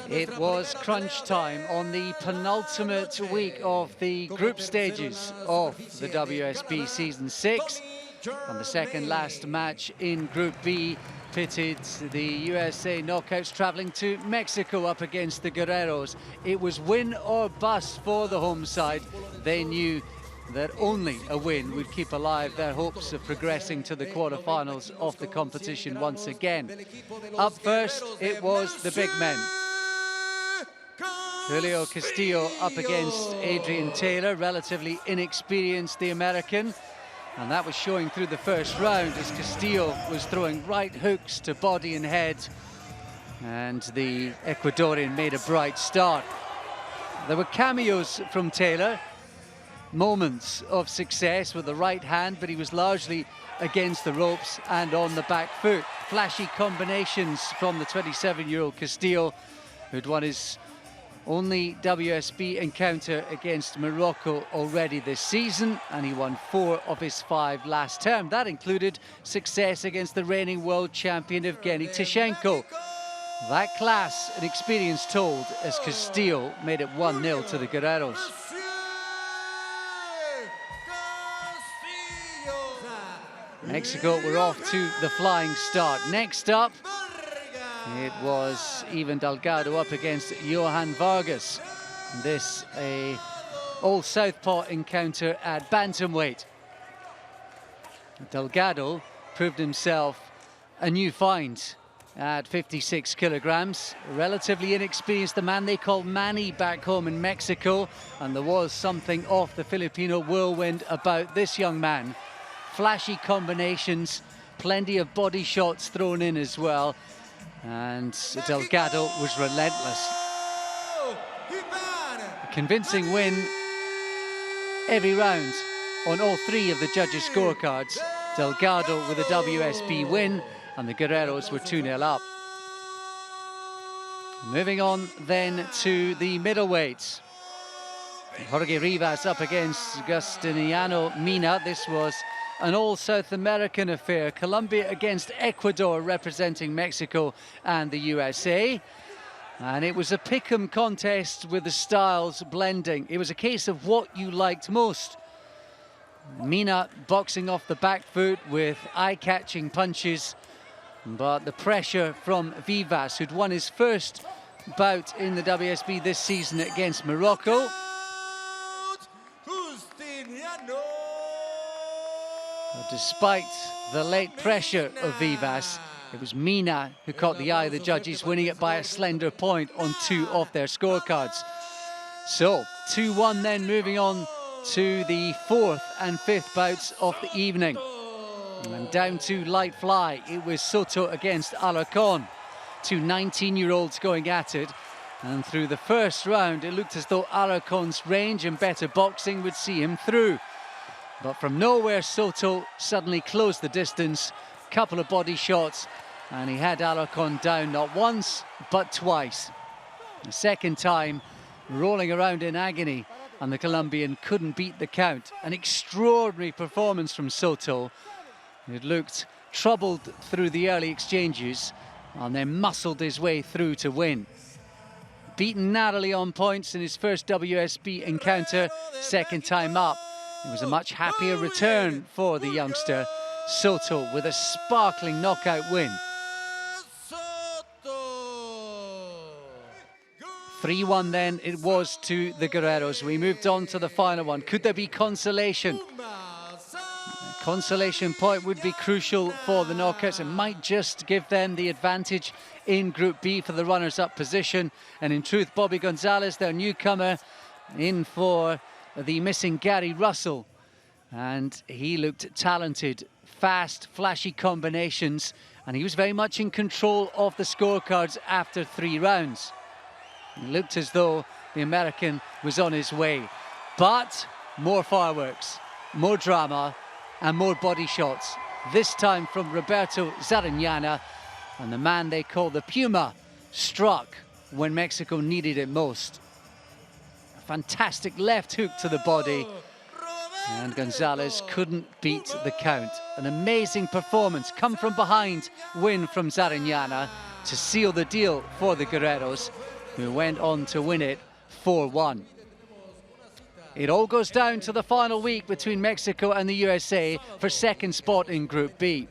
It was crunch time on the penultimate week of the group stages of the WSB Season 6. And the second last match in Group B pitted the USA knockouts travelling to Mexico up against the Guerreros. It was win or bust for the home side. They knew that only a win would keep alive their hopes of progressing to the quarterfinals of the competition once again. Up first, it was the big men. Julio Castillo up against Adrian Taylor, relatively inexperienced, the American. And that was showing through the first round as Castillo was throwing right hooks to body and head. And the Ecuadorian made a bright start. There were cameos from Taylor, moments of success with the right hand, but he was largely against the ropes and on the back foot. Flashy combinations from the 27-year-old Castillo, who'd won his only WSB encounter against Morocco already this season, and he won 4 of his 5 last term. That included success against the reigning world champion Evgeny Tishenko. That class and experience told as Castillo made it 1-0 to the Guerreros. Mexico were off to the flying start. Next up, it was Ivan Delgado up against Johan Vargas. This a all southpaw encounter at bantamweight. Delgado proved himself a new find at 56 kilograms. Relatively inexperienced, the man they call Manny back home in Mexico. And there was something off the Filipino whirlwind about this young man. Flashy combinations, plenty of body shots thrown in as well. And Delgado was relentless. A convincing win every round on all 3 of the judges' scorecards. Delgado with a WSB win, and the Guerreros were 2-0 up. Moving on then to the middleweights. Jorge Rivas up against Justiniano Mina. This was an all-South American affair. Colombia against Ecuador, representing Mexico and the USA. And it was a pick-'em contest with the styles blending. It was a case of what you liked most. Mina boxing off the back foot with eye-catching punches. But the pressure from Vivas, who'd won his first bout in the WSB this season against Morocco. Despite the late pressure of Vivas, it was Mina who caught the eye of the judges, winning it by a slender point on 2 of their scorecards. So, 2-1 then, moving on to the 4th and 5th bouts of the evening. And down to light fly, it was Soto against Alarcon. 2 19-year-olds going at it. And through the first round, it looked as though Alarcon's range and better boxing would see him through. But from nowhere, Soto suddenly closed the distance, couple of body shots, and he had Alarcon down not once, but twice. The second time, rolling around in agony, and the Colombian couldn't beat the count. An extraordinary performance from Soto. It looked troubled through the early exchanges, and then muscled his way through to win. Beaten narrowly on points in his first WSB encounter, second time up. It was a much happier return for the youngster. Soto with a sparkling knockout win. 3-1 then it was to the Guerreros. We moved on to the final one. Could there be consolation? A consolation point would be crucial for the knockouts. It might just give them the advantage in Group B for the runners-up position. And in truth, Bobby Gonzalez, their newcomer, in for the missing Gary Russell, and he looked talented, fast, flashy combinations, and he was very much in control of the scorecards after 3 rounds. It looked as though the American was on his way, but more fireworks, more drama, and more body shots, this time from Roberto Zariñana, and the man they call the Puma struck when Mexico needed it most. Fantastic left hook to the body, and Gonzalez couldn't beat the count. An amazing performance, come from behind win from Zariñana to seal the deal for the Guerreros. who went on to win it 4-1. It all goes down to the final week between Mexico and the USA for second spot in Group B.